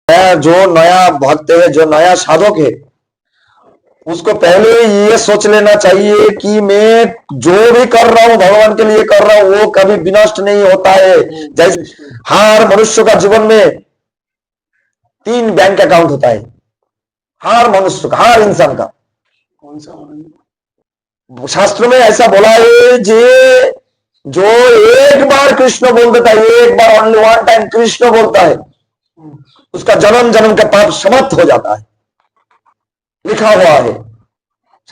जो नया भक्त है, जो नया साधक है, उसको पहले ये सोच लेना चाहिए कि मैं जो भी कर रहा हूं भगवान के लिए कर रहा हूं, वो कभी विनष्ट नहीं होता है। जैसे हर मनुष्य का जीवन में 3 बैंक अकाउंट होता है, हर मनुष्य का, हर इंसान का। कौन सा? शास्त्र में ऐसा बोला है जो एक बार कृष्ण बोल देता है, एक बार ओनली वन टाइम कृष्ण बोलता है, उसका जन्म जन्म का पाप समाप्त हो जाता है, लिखा हुआ है।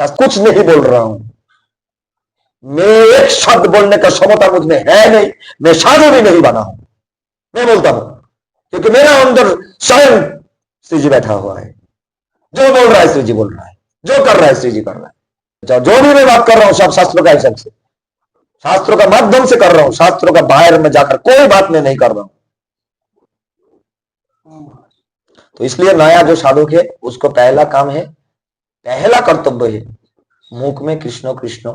शास्त्र कुछ नहीं बोल रहा हूं मैं, एक शब्द बोलने का क्षमता मुझ में है नहीं, मैं साधु भी नहीं बना हूं, मैं बोलता हूं क्योंकि मेरा अंदर स्वयं श्री जी बैठा हुआ है। जो बोल रहा है श्री जी बोल रहा है, जो कर रहा है श्री जी कर रहा है। जो भी मैं बात कर रहा हूं सब शास्त्रों का हिसाब से, शास्त्रों का माध्यम से कर रहा हूं, शास्त्रों का बाहर में जाकर कोई बात मैं नहीं कर रहा हूं। तो इसलिए नया जो साधक है उसको पहला काम है, पहला कर्तव्य है, मुख में कृष्ण कृष्ण,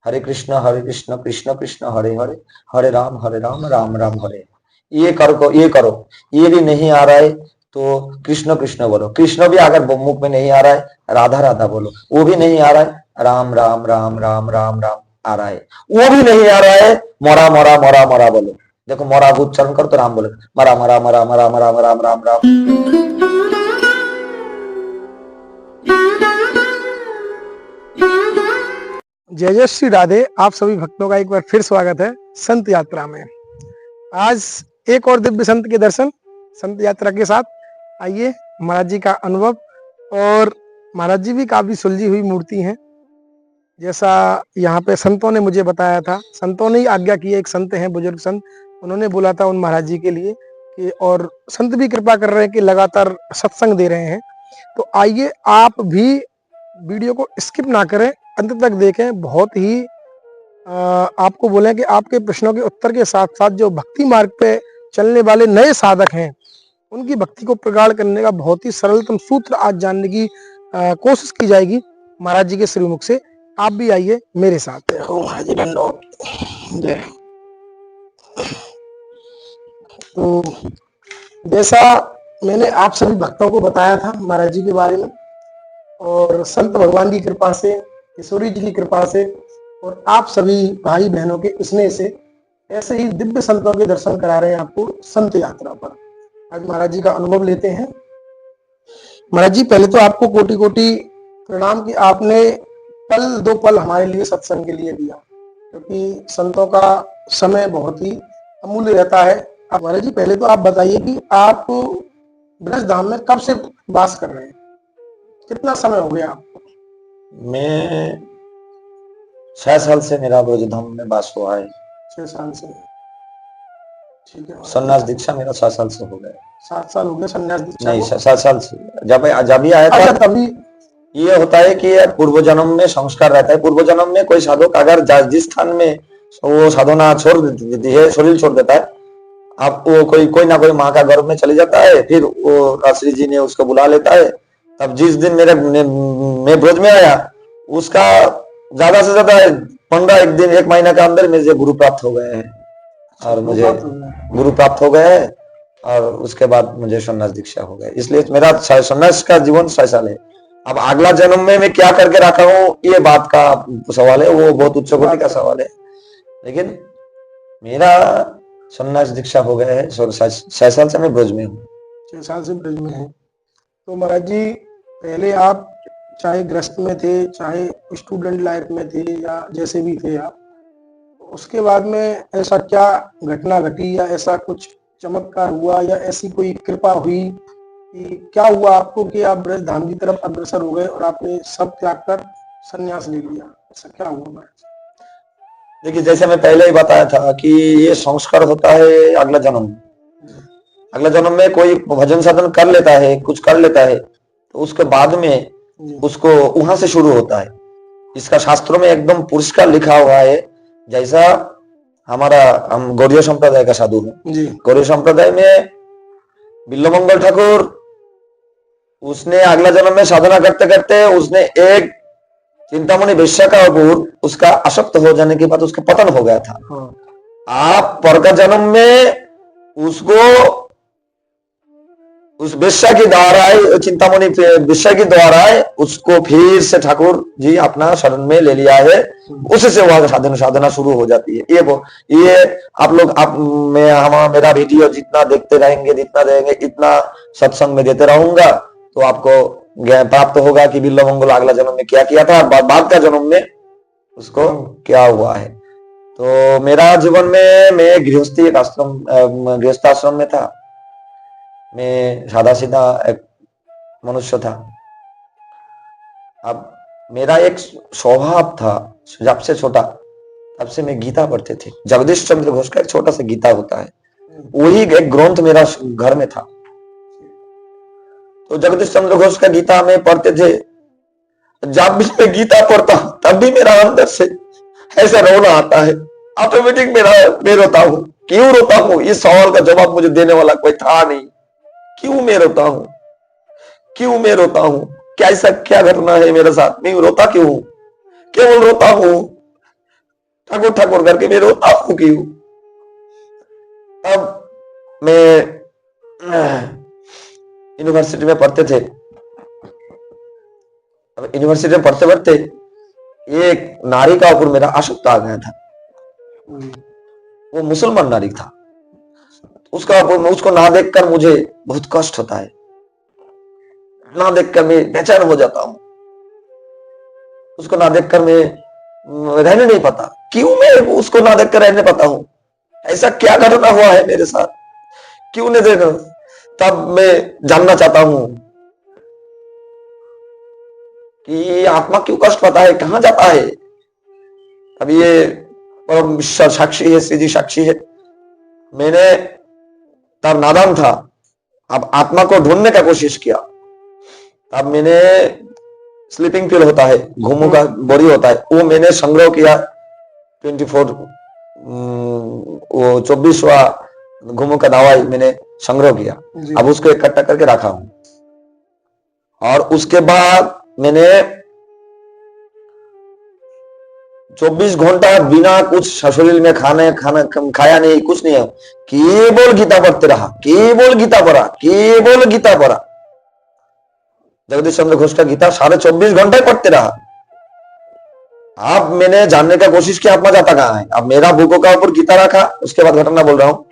हरे कृष्ण कृष्ण कृष्ण हरे हरे, हरे राम राम राम हरे। ये करो, ये करो। ये भी नहीं आ रहा है तो कृष्ण कृष्ण बोलो। कृष्ण भी अगर मुख में नहीं आ रहा है, राधा राधा बोलो। वो भी नहीं आ रहा है, राम राम राम राम राम राम आ रहा है। वो भी नहीं आ रहा है, मोरा मोरा मोरा मोरा बोलो। देखो मोरा को उच्चारण करो तो राम बोलो, मरा मरा मरा मरा मरा राम राम राम। जय जय श्री राधे। आप सभी भक्तों का एक बार फिर स्वागत है संत यात्रा में। आज एक और दिव्य संत के दर्शन संत यात्रा के साथ। आइए महाराज जी का अनुभव। और महाराज जी भी काफी सुलझी हुई मूर्ति हैं, जैसा यहाँ पे संतों ने मुझे बताया था। संतों ने ही आज्ञा की, एक संत हैं बुजुर्ग संत, उन्होंने बोला था उन महाराज जी के लिए कि, और संत भी कृपा कर रहे हैं कि लगातार सत्संग दे रहे हैं। तो आइए आप भी वीडियो को स्किप ना करें, अंत तक देखें। बहुत ही आपको बोले कि आपके प्रश्नों के उत्तर के साथ साथ जो भक्ति मार्ग पे चलने वाले नए साधक हैं उनकी भक्ति को प्रगाढ़ करने का बहुत ही सरलतम सूत्र आज जानने की कोशिश की जाएगी महाराज जी के श्रीमुख से। आप भी आइए मेरे साथ। तो जैसा मैंने आप सभी भक्तों को बताया था महाराज जी के बारे में, और संत भगवान की कृपा से, ईश्वरी जी की कृपा से, और आप सभी भाई बहनों के स्नेह से ऐसे ही दिव्य संतों के दर्शन करा रहे हैं आपको संत यात्रा पर। आज महाराज जी का अनुभव लेते हैं। महाराज जी पहले तो आपको कोटि कोटि प्रणाम कि आपने दो पल हमारे लिए सत्संग के लिए दिया, क्योंकि संतों का समय बहुत ही अमूल्य रहता है। अब महाराज जी पहले तो आप बताइए कि आप ब्रज धाम में कब से वास कर रहे हैं, कितना समय हो गया आपको? मैं 6 साल से मेरा ब्रजधाम में वास हुआ है। 6 साल से, ठीक है। संन्यास दीक्षा मेरा 7 साल से हो गया। 7 साल हो गए संन्यास दीक्षा? नहीं, 7 साल से जब ही आया था। तभी ये होता है कि पूर्व जन्म में संस्कार रहता है। पूर्व जन्म में कोई साधक अगर जिस स्थान में वो साधना छोड़ देती है, शरीर छोड़ देता है, अब वो कोई ना कोई माँ का गर्भ में चले जाता है, फिर वो श्री जी ने उसको बुला लेता है। तब जिस दिन मैं ब्रज में आया, उसका ज्यादा से ज्यादा 15 एक दिन 1 महीना के अंदर मुझे गुरु प्राप्त हो गए हैं, और मुझे गुरु प्राप्त हो गए हैं, और उसके बाद मुझे संन्यास दीक्षा हो गया। इसलिए मेरा संन्यास का जीवन 6 साल है। अब अगला जन्म में मैं क्या करके रखा हूँ, ये बात का सवाल है, वो बहुत उच्च कोटि का सवाल है। लेकिन मेरा संन्यास दीक्षा हो गया है। 6 साल से मैं ब्रज में हूँ। 6 साल से ब्रज में है। तो महाराज जी पहले आप चाहे गृहस्थ में थे, चाहे स्टूडेंट लाइफ में थे, या जैसे भी थे आप, उसके बाद में ऐसा क्या घटना घटी, या ऐसा कुछ चमत्कार हुआ, या ऐसी कोई कृपा हुई कि क्या हुआ आपको कि आप ब्रज धाम की तरफ अग्रसर हो गए और आपने सब त्याग कर संन्यास ले लिया? ऐसा क्या हुआ महाराज? देखिए, जैसे मैं पहले ही बताया था कि ये संस्कार होता है अगला जन्म। अगला जन्म में कोई भजन साधन कर लेता है, कुछ कर लेता है, तो उसके बाद में उसको वहां से शुरू होता है। इसका शास्त्रों में एकदम पुरस्कार लिखा हुआ है। जैसा हम गौड़ीय संप्रदाय का साधु हैं। गौड़ीय संप्रदाय में बिल्लमंगल ठाकुर, उसने अगला जन्म में साधना करते करते उसने एक चिंतामणि वैश्य का ऊपर उसका आसक्त हो जाने के बाद उसका पतन हो गया था। हाँ। आप पर का जन्म में उसको 1 चिंतामणि वैश्य का ऊपर उसका आसक्त हो जाने के बाद उसका पतन हो गया था। आप पर का जन्म में उसको 1 चिंतामणि वैश्य का ऊपर उसका आसक्त हो जाने के बाद उसका पतन हो गया था। आप पर का जन्म में उसको 1 चिंतामणि वैश्य का ऊपर उसका आसक्त हो जाने के बाद उसका पतन हो गया था। आप पर का जन्म में उसको उस वेश्या के द्वारा, चिंतामणि वेश्या के द्वारा उसको फिर से ठाकुर जी अपना शरण में ले लिया है। उससे वह साधना शुरू हो जाती है। ये आप लोग मेरा वीडियो जितना देखते रहेंगे इतना सत्संग में देते रहूंगा तो आपको ज्ञान प्राप्त होगा कि बिल्व मंगल अगला जन्म में क्या किया था, बाद का जन्म में उसको क्या हुआ है। तो मेरा जीवन में मैं गृहस्थ आश्रम में था। मैं सादा सीधा एक मनुष्य था। अब मेरा एक स्वभाव था, जब से छोटा तब से मैं गीता पढ़ते थे। जगदीश चंद्र घोष का एक छोटा सा गीता होता है, वही एक ग्रंथ मेरा घर में था। तो जगदीश चंद्र घोष का गीता में पढ़ते थे। जब भी मैं गीता पढ़ता हूं तब भी मेरा अंदर से ऐसा रोना आता है। ऑटोमेटिक मैं रोता हूं। क्यों रोता हूं, इस सवाल का जवाब मुझे देने वाला कोई था नहीं। क्यों मैं रोता हूं, क्यों मैं रोता हूं, क्या ऐसा क्या घटना है मेरे साथ, मैं रोता क्यों हूं, केवल रोता हूं ठाकुर ठाकुर करके मैं रोता हूं क्यों। तब मैं यूनिवर्सिटी में पढ़ते थे। यूनिवर्सिटी में पढ़ते पढ़ते एक नारी का ऊपर मेरा आसक्त आ गया था। वो मुसलमान नारी था। उसको ना देखकर मुझे बहुत कष्ट होता है, ना देखकर मैं बेचैन हो जाता हूं। उसको ना देखकर मैं रहने नहीं पाता। क्यों मैं उसको ना देखकर रहने पाता हूं, ऐसा क्या घटना हुआ है मेरे साथ, क्यों नहीं देखा। तब मैं जानना चाहता हूं कि आत्मा क्यों कष्ट पाता है, कहां जाता है। अब ये परम ईश्वर साक्षी है, श्री जी साक्षी है। मैंने तब नादान था। अब आत्मा को ढूंढने का कोशिश किया। तब मैंने स्लीपिंग पिल होता है, घूमू का बोरी होता है, वो मैंने संग्रह किया। 24वां घूमू का दवाई मैंने संग्रह किया। अब उसको इकट्ठा करके रखा हूं। और उसके बाद मैंने 24 घंटा बिना कुछ शरीर में खाना खाया नहीं, कुछ नहीं है, केवल गीता पढ़ते रहा, केवल गीता पढ़ा, केवल गीता पढ़ा। जगदीश चंद्र घोष का गीता 24.5 घंटे पढ़ते रहा। अब मैंने जानने का कोशिश किया आत्मा जाता कहाँ है। अब मेरा बुकों का ऊपर गीता रखा। उसके बाद घटना बोल रहा हूँ।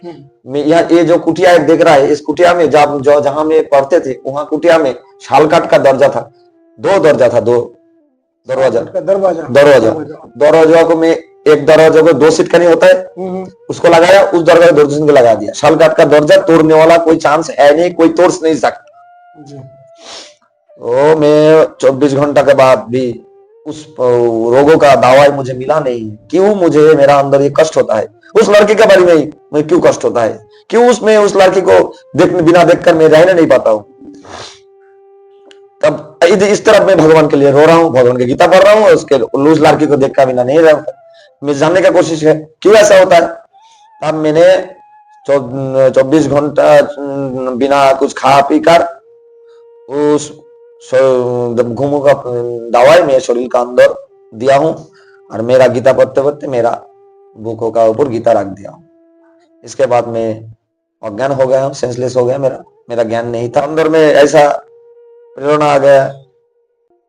ये जो कुटिया एक देख रहा है, इस कुटिया में जहां में पढ़ते थे, वहां कुटिया में शालकाट का दरवाजा था। दो दरवाजा को मैं एक दरवाजा को 2 सीट का नहीं होता है, उसको लगाया, उस दरवाजे 2 सीट को लगा दिया। शालकाट का दरवाजा तोड़ने वाला कोई चांस है नहीं, कोई तोड़ नहीं सकता। तो मैं 24 घंटा के बाद भी उस रोगों का दवाई मुझे मिला नहीं। क्यों मुझे मेरा अंदर ये कष्ट होता है, उस लड़की के बारे में मैं क्यों कष्ट होता है, क्यों उसमें उस लड़की को बिना देखकर मैं रहने नहीं पाता हूं। तब इस तरफ मैं भगवान के लिए रो रहा हूँ, भगवान की गीता पढ़ रहा हूँ, उसके उस लड़की को देखकर बिना नहीं रहा। मैं जानने का कोशिश है क्यों ऐसा होता है। तब मैंने 24 घंटा बिना कुछ खा पी कर उस घूमू का दवाई में शरीर का अंदर दिया हूं। और मेरा गीता पढ़ते पढ़ते मेरा बुकों का ऊपर गीता रख दिया हूं। इसके बाद मैं अज्ञान हो गया हूं, सेंसलेस हो गया। मेरा ज्ञान नहीं था। अंदर में ऐसा प्रेरणा आ गया,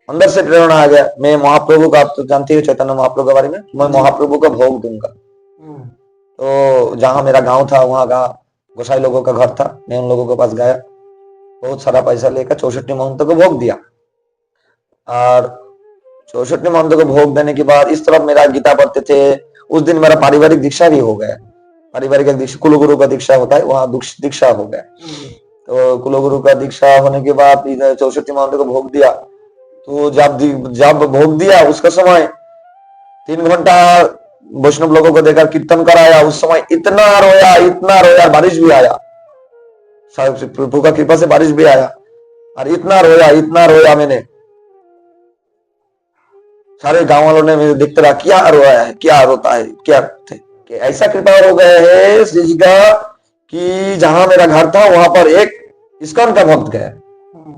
अंदर से प्रेरणा आ गया। मैं महाप्रभु का, आप तो जानते हो चैतन्य महाप्रभु के बारे में, मैं महाप्रभु का भोग दूंगा। तो जहां मेरा गांव था वहां का गोसाई लोगों का घर था। मैं उन लोगों के पास गया, बहुत सारा पैसा लेकर 64 महंत को भोग दिया। और 64 महंत को भोग देने के बाद इस तरफ मेरा गीता पढ़ते थे। उस दिन मेरा पारिवारिक दीक्षा भी हो गया। पारिवारिक दीक्षा कुलगुरु का दीक्षा होता है, वहां दीक्षा हो गया। तो कुलगुरु का दीक्षा होने के बाद 64 महंत को भोग दिया। तो जब भोग दिया उसका समय 3 घंटा वैष्णव लोगों को देकर कीर्तन कराया। उस समय इतना रोया, बारिश भी आया, प्रभु का कृपा से बारिश भी आया। और इतना रोया मैंने। सारे गांव वालों ने मुझे देखते रहा, क्या रोया है, क्या रोता है, क्या ऐसा कृपा हो गया है श्री जी का कि जहां मेरा घर था वहां पर एक इस्कॉन का भक्त गया।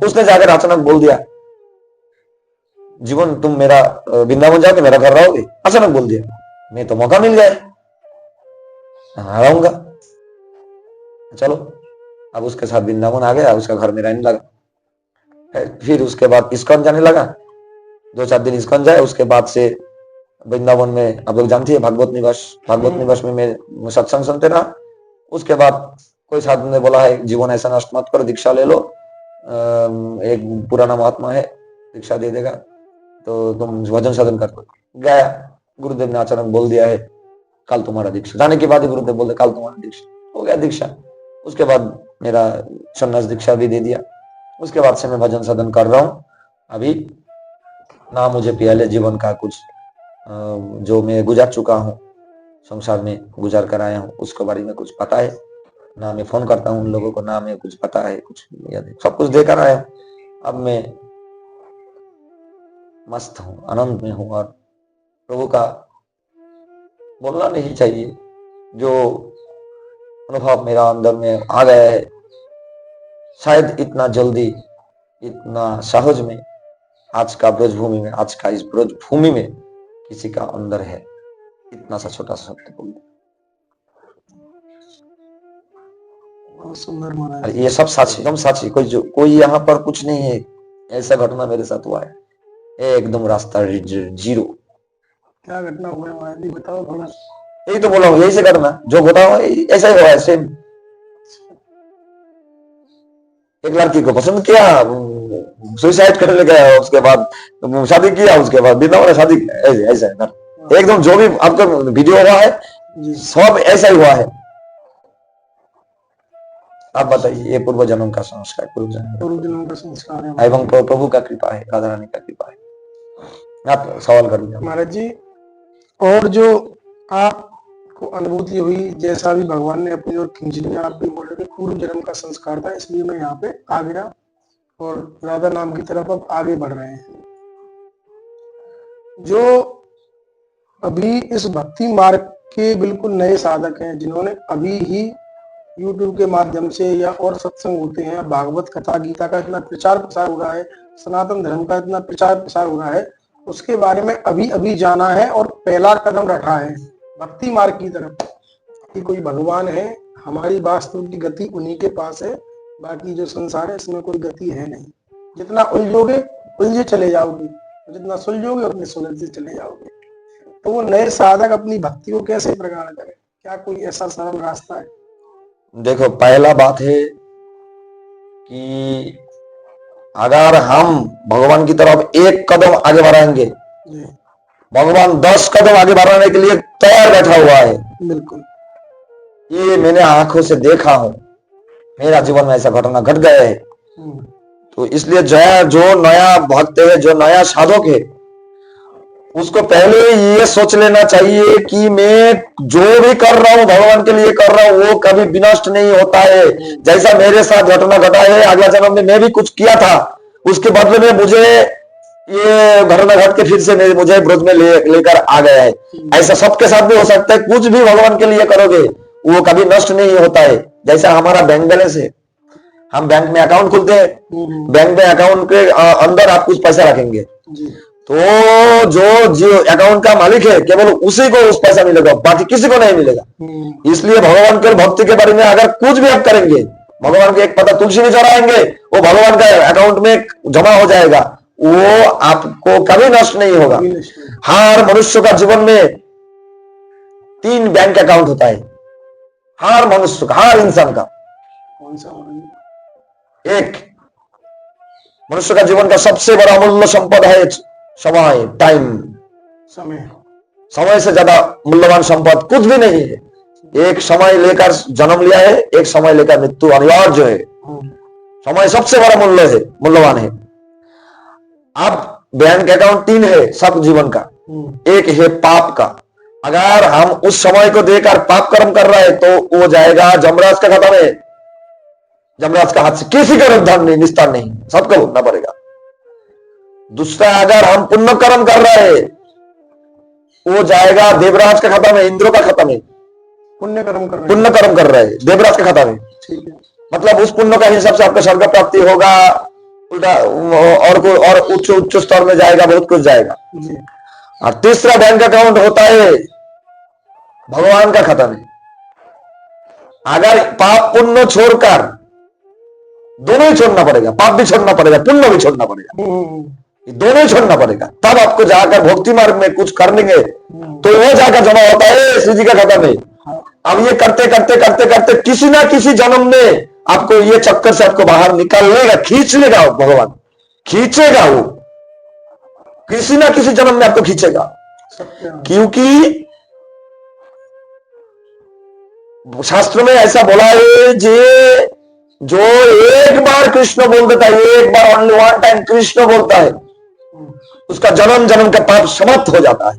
उसने जाकर अचानक बोल दिया, जीवन तुम मेरा वृंदावन जाओगे, मेरा घर रहोगे। अचानक बोल दिया। मैं तो मौका मिल गया, रहूंगा, चलो। अब उसके साथ वृंदावन आ गया, उसका घर में रहने लगा। फिर उसके बाद इस्कॉन जाने लगा, 2-4 दिन इस्कॉन जाए, उसके बाद से वृंदावन में, आप लोग जानती है भागवत निवास में मैं सत्संग सुनते रहा। उसके बाद कोई साधु ने बोला है जीवन ऐसा नष्ट मत करो, दीक्षा ले लो, एक पुराना महात्मा है दीक्षा दे देगा तो तुम भजन साधन कर लो। गया, गुरुदेव ने अचानक बोल दिया है कल तुम्हारा दीक्षा। जाने के बाद ही गुरुदेव बोलते कल तुम्हारा दीक्षा। हो गया दीक्षा। उसके बाद मेरा सन्यास दीक्षा भी दे दिया। उसके बाद से मैं भजन साधन कर रहा हूँ। अभी ना मुझे पहले जीवन का कुछ जो मैं गुजार चुका हूँ, संसार में गुजार कर आया हूँ, उसके बारे में कुछ पता है ना। मैं फोन करता हूँ उन लोगों को, ना मैं कुछ पता है, कुछ याद है, सब कुछ देकर आया हूँ। अब मैं मस्त हूँ, आनंद में हूँ। और प्रभु का बोलना नहीं चाहिए, जो अनुभव मेरा अंदर में आ गया है, शायद इतना जल्दी, इतना सहज में आज का ब्रजभूमि में, आज का इस ब्रजभूमि में किसी का अंदर है। इतना सा छोटा सा शब्द बोल दिया। सुंदर महाराज। ये सब साक्षी, एकदम साक्षी। कोई यहाँ पर कुछ नहीं है। ऐसा घटना मेरे साथ हुआ है, एकदम रास्ता जीरो। क्या घटना हुआ महाराज जी, बताओ थोड़ा। यही तो बोला हूँ, यही से घटना जो घटा हुआ ऐसा ही हुआ है, सेम। एक लड़की को पसंद किया, सुसाइड करने गया, उसके बाद शादी किया, उसके बाद वृंदावन शादी, ऐसा है एकदम। जो भी आपका वीडियो हुआ है सब ऐसा ही हुआ है। आप बताइए, ये पूर्व जन्म का संस्कार, पूर्व जन्म का संस्कार है एवं प्रभु का कृपा है, राधा रानी का कृपा है। आप सवाल करिए महाराज जी। और जो आपको अनुभूति हुई, जैसा भी भगवान ने अपनी ओर खींच लिया, आप भी बोल रहे थे पूर्व जन्म का संस्कार था, इसलिए मैं यहाँ पे आ गया और राधा नाम की तरफ अब आगे बढ़ रहे हैं। जो अभी इस भक्ति मार्ग के बिल्कुल नए साधक हैं, जिन्होंने अभी ही YouTube के माध्यम से या और सत्संग होते हैं, भागवत कथा, गीता का इतना प्रचार प्रसार हो रहा है, सनातन धर्म का इतना प्रचार प्रसार हो रहा है, उसके बारे में अभी अभी जाना है और पहला कदम रखा है भक्ति मार्ग की तरफ कि कोई भगवान है। हमारी वास्तव की गति उन्हीं के पास है, बाकी जो संसार है इसमें कोई गति है नहीं। जितना उलझोगे उलझे चले जाओगे, जितना सुलझोगे उतने सुलझते चले जाओगे। तो वो नए साधक अपनी भक्ति को कैसे प्रगाढ़ करें, क्या कोई ऐसा सरल रास्ता है? देखो, पहला बात है कि अगर हम भगवान की तरफ एक कदम आगे बढ़ाएंगे, भगवान 10 कदम आगे बढ़ाने के लिए तैयार बैठा हुआ है। बिल्कुल, ये मैंने आंखों से देखा हूं, मेरा जीवन में ऐसा घटना घट गया है। तो इसलिए जो नया भक्त है, जो नया साधक है, उसको पहले ये सोच लेना चाहिए कि मैं जो भी कर रहा हूं भगवान के लिए कर रहा हूं, वो कभी विनष्ट नहीं होता है। जैसा मेरे साथ घटना घटा है, अगला जन्म में मैं भी कुछ किया था, उसके बदले में मुझे ये घटना घट के फिर से मुझे ब्रज में लेकर आ गया है। ऐसा सबके साथ भी हो सकता है। कुछ भी भगवान के लिए करोगे वो कभी नष्ट नहीं होता है। जैसा हमारा बैंक बैलेंस है, हम बैंक में अकाउंट खोलते हैं, बैंक में अकाउंट के अंदर आप कुछ पैसा रखेंगे, तो जो अकाउंट का मालिक है केवल उसी को उस पैसा मिलेगा, बाकी किसी को नहीं मिलेगा। इसलिए भगवान के भक्ति के बारे में अगर कुछ भी आप करेंगे, भगवान के एक पता तुलसी में चढ़ाएंगे, वो भगवान का अकाउंट में जमा हो जाएगा, वो आपको कभी नष्ट नहीं होगा। हर मनुष्य का जीवन में 3 बैंक अकाउंट होता है, हर मनुष्य का, हर इंसान का। कौन सा? एक मनुष्य का जीवन का सबसे बड़ा अमूल्य संपद है समय, टाइम। समय से ज्यादा मूल्यवान संपद कुछ भी नहीं है। एक समय लेकर जन्म लिया है, एक समय लेकर मृत्यु अनिवार्य है। समय सबसे बड़ा मूल्य है, मूल्यवान है। अब बैंक अकाउंट 3 है सब जीवन का। एक है पाप का। अगर हम उस समय को देकर पाप कर्म कर रहे हैं तो वो जाएगा जमराज का खाता में, जमराज का हाथ से किसी का उद्धार नहीं, निस्तार नहीं, सबको भुगतना पड़ेगा। दूसरा, अगर हम पुण्य कर्म कर रहे हैं वो जाएगा देवराज का खाता में, इंद्र का खाता में। पुण्य कर्म कर रहे हैं देवराज का खाता में, ठीक है। मतलब उस पुण्य का हिसाब से आपका स्वर्ग प्राप्ति होगा, उल्टा और उच्च स्तर में जाएगा, बहुत कुछ जाएगा। और तीसरा बैंक अकाउंट होता है भगवान का खाता में। अगर पाप पुण्य छोड़कर दोनों ही छोड़ना पड़ेगा, पाप भी छोड़ना पड़ेगा, पुण्य भी छोड़ना पड़ेगा, ये दोनों ही छोड़ना पड़ेगा। तब आपको जाकर भक्ति मार्ग में कुछ कर लेंगे तो वो जाकर जमा होता है श्री जी का खाता में। अब ये करते करते करते करते किसी ना किसी जन्म में आपको ये चक्कर से आपको बाहर निकाल लेगा, खींच लेगा भगवान, खींचेगा वो किसी ना किसी जन्म में आपको खींचेगा। क्योंकि शास्त्र में ऐसा बोला है जो एक बार कृष्ण बोल देता है, एक बार ओनली वन टाइम कृष्ण बोलता है, उसका जन्म जन्म का पाप समाप्त हो जाता है।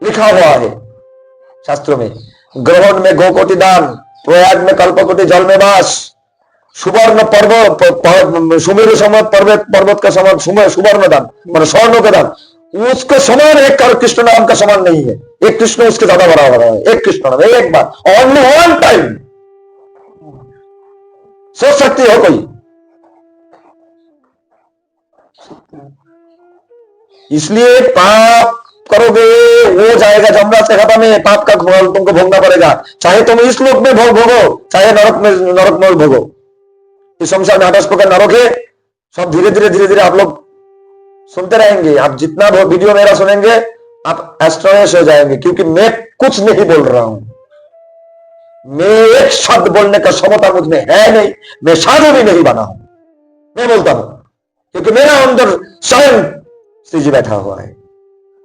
लिखा हुआ है शास्त्रों में, ग्रहण में गोकोटि दान, प्रयाग में कल्पकोटि जल में वास, सुवर्ण पर्वत सुमेरु समय पर्वत का समान सुवर्ण दान मतलब स्वर्ण का दान, उसके समान एक कृष्ण नाम का समान नहीं है। एक कृष्ण उसके ज्यादा बड़ा हो रहा है। एक कृष्ण नाम एक बार ओनली वन टाइम। सोच सकती हो कोई? इसलिए पाप करोगे वो जाएगा जमराज के खाता में, पाप का फल तुमको भोगना पड़ेगा। चाहे तुम इस लोक में भोगो, चाहे नरक में भोगो। इस संसार में 28 प्रकार नरक है। सब धीरे धीरे आप लोग सुनते रहेंगे। आप जितना वीडियो मेरा सुनेंगे आप एस्ट्रोनॉस हो जाएंगे, क्योंकि मैं कुछ नहीं बोल रहा हूं। मैं एक शब्द बोलने का क्षमता मुझ में है नहीं, मैं साधु भी नहीं बना हूं। मैं बोलता हूं क्योंकि मेरा अंदर स्वयं श्री जी बैठा हुआ है।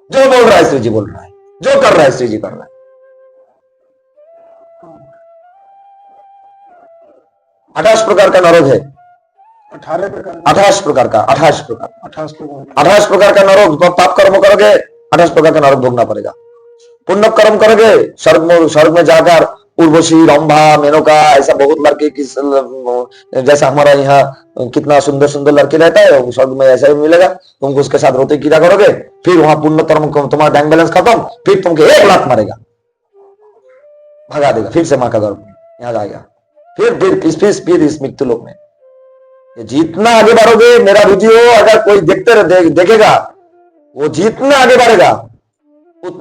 जो बोल रहा है श्री जी बोल रहा है, जो कर रहा है श्री जी कर रहा है। 28 प्रकार का नरक है। 28 प्रकार का 28 प्रकार का नरक। पाप कर्म करोगे 28 प्रकार का नरक भोगना पड़ेगा। पुण्य कर्म करोगे स्वर्ग में जाकर उर्वशी, रंभा, मेनका ऐसा बहुत लड़के की, जैसा हमारा यहाँ कितना सुंदर सुंदर लड़के रहता है, स्वर्ग में ऐसा ही मिलेगा। तुमको उसके साथ रोते कीड़ा करोगे, फिर वहां पुण्य कर्म तुम्हारा बैंक बैलेंस खत्म, फिर तुमको 1 लाख मारेगा, भगा देगा, फिर से माँ का गर्भ यहाँ जाएगा, फिर इस मृत्यु लोक में। जितना आगे बढ़ोगे, मेरा वीडियो अगर कोई देखेगा, वो जितना आगे बढ़ेगा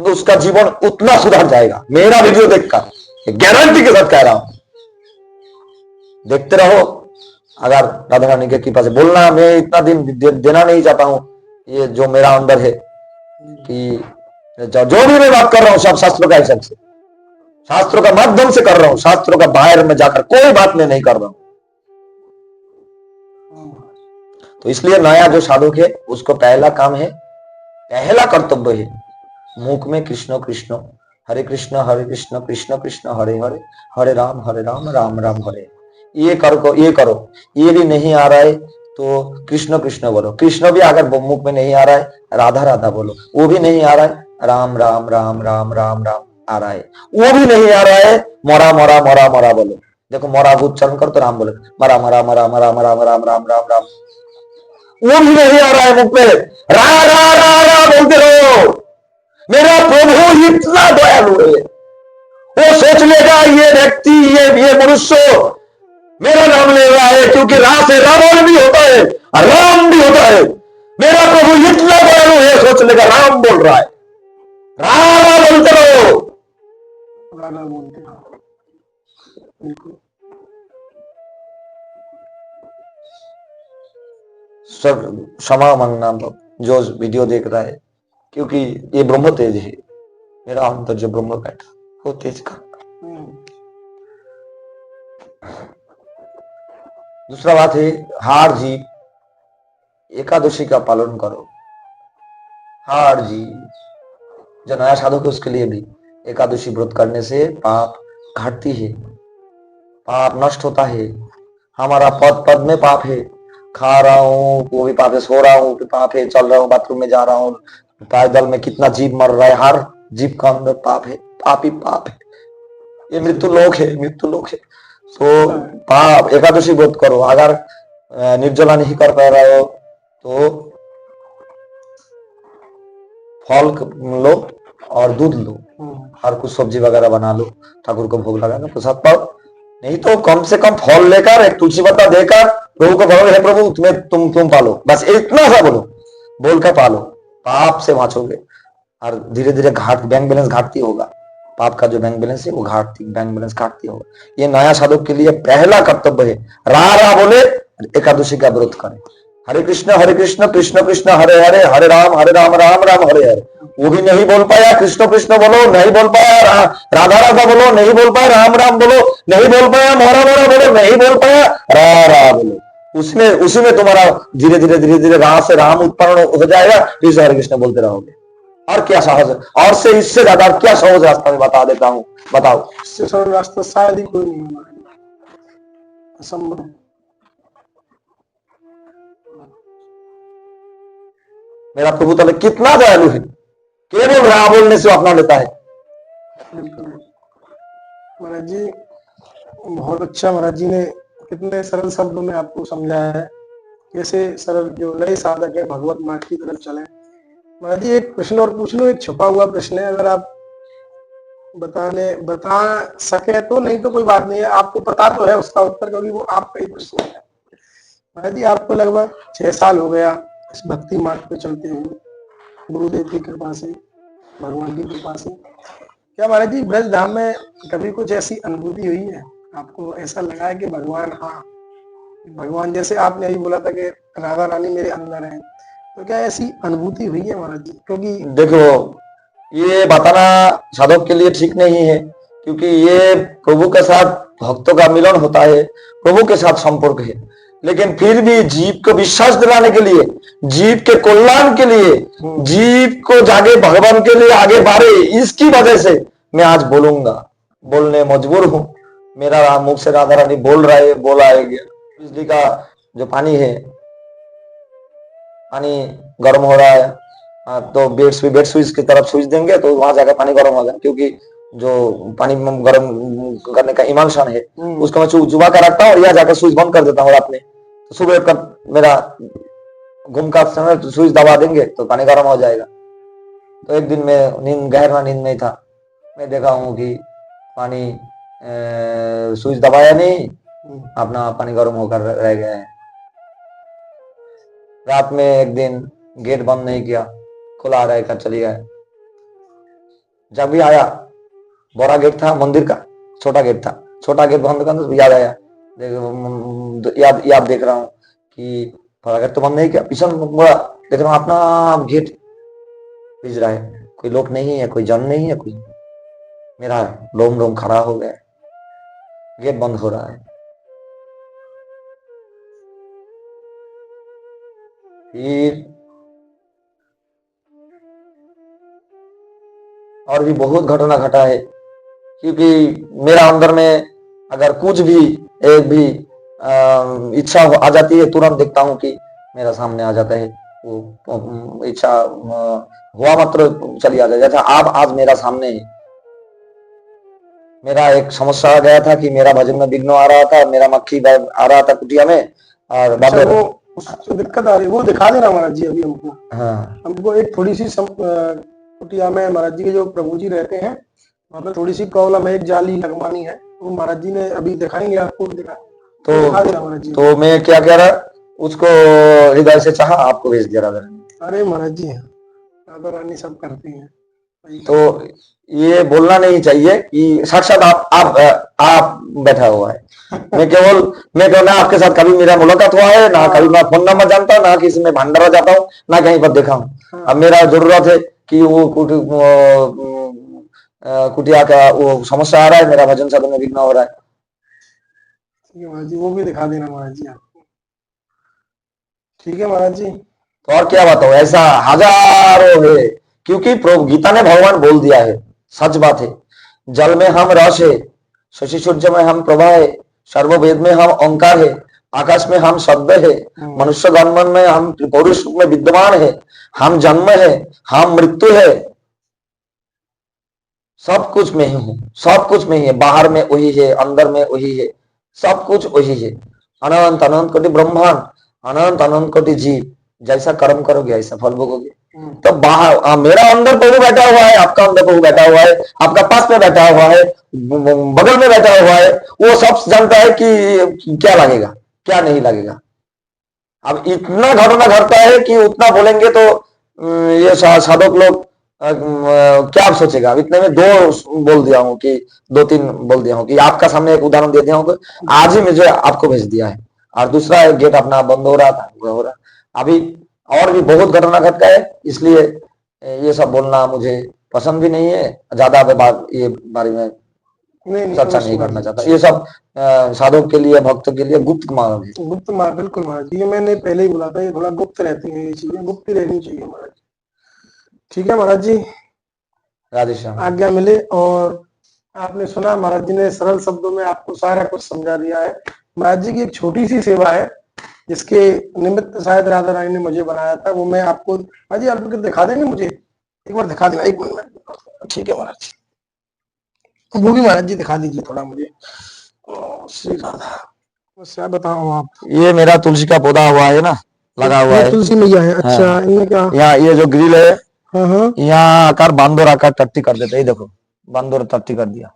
उसका जीवन उतना सुधर जाएगा। मेरा वीडियो देखकर गारंटी के साथ कह रहा हूं। देखते रहो। अगर राधा रानी के कृपा से बोलना, मैं इतना दिन देना नहीं चाहता हूं। ये जो मेरा अंदर है कि जो भी मैं बात कर रहा हूं सब शास्त्रों का हिसाब से, शास्त्रों का माध्यम से कर रहा हूं। शास्त्रों का बाहर में जाकर कोई बात मैं नहीं कर रहा हूं। तो इसलिए नया जो साधक है उसको पहला काम है, पहला कर्तव्य है, मुख में कृष्ण कृष्ण, हरे कृष्ण कृष्ण कृष्ण हरे हरे, हरे राम राम राम हरे। ये करो। ये भी नहीं आ रहा है तो कृष्ण कृष्ण बोलो। कृष्ण भी अगर मुख में नहीं आ रहा है, राधा राधा बोलो। वो भी नहीं आ रहा है, राम राम राम राम राम राम आ रहा है। वो भी नहीं आ रहा है, मरा मरा मरा मरा बोलो। देखो मरा को उच्चारण कर तो राम बोलो, मरा मरा मरा मरा मरा राम राम राम राम। वो भी नहीं आ रहा है मुख में, रा रा रा रा बोलते रहो। मेरा प्रभु इतना दयालु है, वो सोच लेगा ये व्यक्ति, ये मनुष्य मेरा नाम ले रहा है, क्योंकि रा से रावण भी होता है, राम भी होता है। मेरा प्रभु इतना दयालु है, सोच लेगा राम बोल रहा है। रा बोलते रहो, सब क्षमा मांगना जो वीडियो देख रहा है, क्योंकि ये ब्रह्म तेज है। मेरा अंदर जो ब्रह्म बैठा वो तेज का। दूसरा बात है, हार जीत एकादशी का पालन करो। हार जीत जो नया साधक है उसके लिए भी एकादशी व्रत करने से पाप घटती है, पाप नष्ट होता है। हमारा पद में पाप है, खा रहा हूँ वो भी पाप है, सो रहा हूँ पाप है, चल रहा हूँ बाथरूम में जा रहा हूँ, पैदल में कितना जीव मर रहा है, हर जीव का अंदर पाप है, पाप ही पाप है। ये मृत्यु लोक है। तो पाप एकादशी व्रत करो। अगर निर्जला नहीं कर पा रहे हो तो फल लो और दूध लो, हर कुछ सब्जी वगैरह बना लो, ठाकुर को भोग लगाना, प्रसाद पाओ। नहीं तो कम से कम फल लेकर, एक तुलसी पत्ता देकर प्रभु को बोलो, हे प्रभु तुम्हें तुम पालो, बस इतना सा बोल कर पालो। पाप से बाँचोगे और धीरे धीरे बैंक बैलेंस घाटती होगा। पाप का जो बैंक बैलेंस है वो घाटती बैंक बैलेंस काटती होगा। ये नया साधक के लिए पहला कर्तव्य है, रा बोले, एकादशी का व्रत करे, हरे कृष्ण कृष्ण कृष्ण हरे हरे, हरे राम राम राम हरे हरे। वो भी नहीं बोल पाया कृष्ण कृष्ण बोलो, नहीं बोल पाया राधा राधा बोलो, नहीं बोल पाया राम राम बोलो, नहीं बोल पाया मोरा मोरा बोलो, नहीं बोल पाया रा बोलो। उसमें उसी में तुम्हारा धीरे धीरे रा से राम उत्पन्न हो जाएगा, इसे हरे कृष्ण बोलते रहोगे। और क्या सहज, और से इससे ज्यादा क्या सहज रास्ता मैं बता देता हूँ, बताओ। इससे सरल रास्ता शायद ही कोई नहीं होगा, असंभव। मेरा प्रभु तले कितना दयालु है, केवल रा बोलने से अपना लेता है। महाराज जी बहुत अच्छा, महाराज जी ने कितने सरल शब्दों में आपको समझाया है, कैसे सरल जो नए साधक है भगवत मार्ग की तरफ चले। महाराज जी एक प्रश्न और पूछ लो, एक छुपा हुआ प्रश्न है, अगर आप बता सके तो, नहीं तो कोई बात नहीं है, आपको पता तो है उसका उत्तर, क्योंकि वो आपका ही प्रश्न है। महाराज जी आपको लगभग 6 साल हो गया इस भक्ति मार्ग पे चलते हुए, गुरुदेव की कृपा से, भगवान की कृपा से। क्या महाराज जी ब्रज धाम में कभी कुछ ऐसी अनुभूति हुई है, आपको ऐसा लगा है कि भगवान, हाँ भगवान, जैसे आपने यही बोला था कि राधा रानी मेरे अंदर है, तो क्या ऐसी अनुभूति हुई है महाराज जी? क्योंकि देखो ये बताना साधक के लिए ठीक नहीं है, क्योंकि ये प्रभु के साथ भक्तों का मिलन होता है, प्रभु के साथ संपर्क है। लेकिन फिर भी जीव को विश्वास दिलाने के लिए, जीव के कल्याण के लिए, जीव को जागे भगवान के लिए आगे बढ़े, इसकी वजह से मैं आज बोलूंगा, बोलने मजबूर हूं। मेरा मुख से राधा रानी बोल रहा है, बोला है। बिजली का जो पानी है, पानी गर्म हो रहा है, तो बेड स्विच की तरफ स्विच देंगे तो वहां जाकर पानी गर्म होगा, क्योंकि जो पानी गर्म करने का इमल्शन है उसको मैं चुबा कर रखता हूँ और यहाँ जाकर स्विच बंद कर देता हूँ रात में। तो सुबह का मेरा घूम का समय तो स्विच दबा देंगे तो पानी गर्म हो जाएगा। तो एक दिन में गहरा नींद में था, मैं देखा हूँ कि पानी स्विच दबाया नहीं, अपना पानी गर्म होकर रह गया है। रात में एक दिन गेट बंद नहीं किया, खुला रहकर चली गए। जब भी आया, बड़ा गेट था मंदिर का, छोटा गेट था, छोटा गेट बंद कर याद आया, याद देख रहा हूँ कि बड़ा गेट तो बंद नहीं किया, पीछे देख रहा हूँ अपना गेट भिज रहा है, कोई लोग नहीं है, कोई जन नहीं है, कोई। मेरा रोम रोम खड़ा हो गया, गेट बंद हो रहा है। फिर और भी बहुत घटना घटा है, क्योंकि मेरा अंदर में अगर कुछ भी एक भी इच्छा आ जाती है, तुरंत देखता हूँ कि मेरा सामने आ जाता है वो इच्छा, हुआ मात्र चली आ जाता है। आप आज मेरा सामने है। मेरा एक समस्या आ गया था कि मेरा भजन में विघ्न आ रहा था, मेरा मक्खी आ रहा था कुटिया में, और वो दिक्कत आ रही, वो दिखा देना महाराज जी अभी हमको। हाँ, हमको एक थोड़ी सी कुटिया में महाराज जी के जो प्रभु जी रहते हैं, वहाँ पे थोड़ी सी प्रॉब्लम है, एक जाली लगवानी है, वो महाराज जी ने अभी दिखाएंगे आपको, तो मैं क्या कह रहा, उसको हृदय से चाहा, आपको भेज दिया राधा रानी। अरे महाराज जी राधा रानी सब करती हैं, तो ये बोलना नहीं चाहिए कि साक्षात आप बैठा हुआ है। मैं केवल ना आपके साथ कभी मेरा मुलाकात हुआ है, ना कभी मैं फोन नंबर जानता हूँ, ना किसी में भंडारा जाता हूँ, ना कहीं पर देखा हूँ। अब मेरा जरूरत है कि वो कुटिया का वो समस्या आ रहा है, मेरा भजन साधन में विघ्न हो रहा है। महाराज जी वो भी दिखा देना महाराज जी आपको। ठीक है महाराज जी। तो और क्या बताओ, ऐसा हजारों है, क्योंकि गीता ने भगवान बोल दिया है, सच बात है। जल में हम रस है, शशि सूर्य में हम प्रभा है, सर्ववेद में हम ओंकार है, आकाश में हम शब्द है, मनुष्य गणमन में हम पौरुष में विद्यमान है, हम जन्म है, हम मृत्यु है, सब कुछ में ही हूँ, सब कुछ में ही है। बाहर में वही है, अंदर में वही है, सब कुछ वही है। अनंत अनंत कोटि ब्रह्मांड, अनंत अनंत कोटि जीव, जैसा कर्म करोगे ऐसा फल भोगोगे। तो बाहर मेरा अंदर प्रभु बैठा हुआ है, आपका अंदर प्रभु बैठा हुआ है, आपका पास में बैठा हुआ है, बगल में बैठा हुआ है, वो सब जानता है कि क्या लगेगा क्या नहीं लगेगा। अब इतना घटना घटता है कि उतना बोलेंगे तो ये साधक लोग क्या आप सोचेगा? अब इतने में दो बोल दिया हूँ कि दो तीन बोल दिया हूँ कि आपका सामने एक उदाहरण दे दिया हूँ कि आज ही मुझे आपको भेज दिया है, और दूसरा एक गेट अपना बंद हो रहा था, हो रहा अभी। और भी बहुत घटना घट गए, इसलिए ये सब बोलना मुझे पसंद भी नहीं है, ज्यादा ये बारे में नहीं चर्चा अवश्य नहीं करना महाराज चाहता। जी। ये सब साधक के लिए, भक्तों के लिए गुप्त मार्ग है। गुप्त महाराज, बिल्कुल महाराज जी, ये मैंने पहले ही बोला था, ये थोड़ा गुप्त रहती है, ये चीजें गुप्त ही रहनी चाहिए महाराज। ठीक है महाराज जी, राधे श्याम। आज्ञा मिले। और आपने सुना, महाराज जी ने सरल शब्दों में आपको सारा कुछ समझा दिया है। महाराज जी की एक छोटी सी सेवा है, जिसके निमित्त शायद राधा रानी ने मुझे बनाया था, वो मैं आपको महाराज जी आप दिखा देंगे मुझे, एक बार दिखा देना, एक मिनट। ठीक है महाराज जी, वो भी महाराज जी दिखा दीजिए थोड़ा मुझे। श्री राधा, बस क्या बताऊं आप। ये मेरा तुलसी का पौधा हुआ है ना, लगा हुआ ये है। तुलसी मैया है, अच्छा। हाँ। इनमें क्या? यहाँ ये जो ग्रिल है, हाँ हाँ, यहाँ आकार बांदर आकार टट्टी कर देते हैं, ये देखो बांदर टट्टी कर दिया।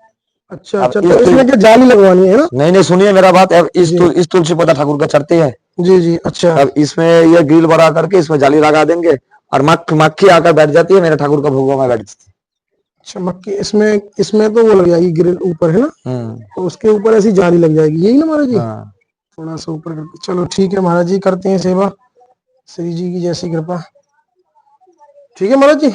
अच्छा अब अच्छा, तो इसमें क्या जाली लगवानी है ना? नहीं नहीं, सुनिए मेरा बात। अब जी इस तुलसी पौधा ठाकुर का चढ़ते है, जी जी, अच्छा अब इसमें ये ग्रिल बड़ा करके इसमें जाली लगा देंगे, और मक्खी आकर बैठ जाती है, मेरे ठाकुर का भोगवा में बैठ जाती अच्छा। मक्की इसमें इसमें तो वो लग जाएगी ग्रिल ऊपर, है ना? है। तो उसके ऊपर ऐसी जाली लग जाएगी, यही ना महाराज जी? हाँ। थोड़ा सा ऊपर करके, चलो ठीक है महाराज जी, करते हैं सेवा, श्री जी की जैसी कृपा। ठीक है महाराज जी।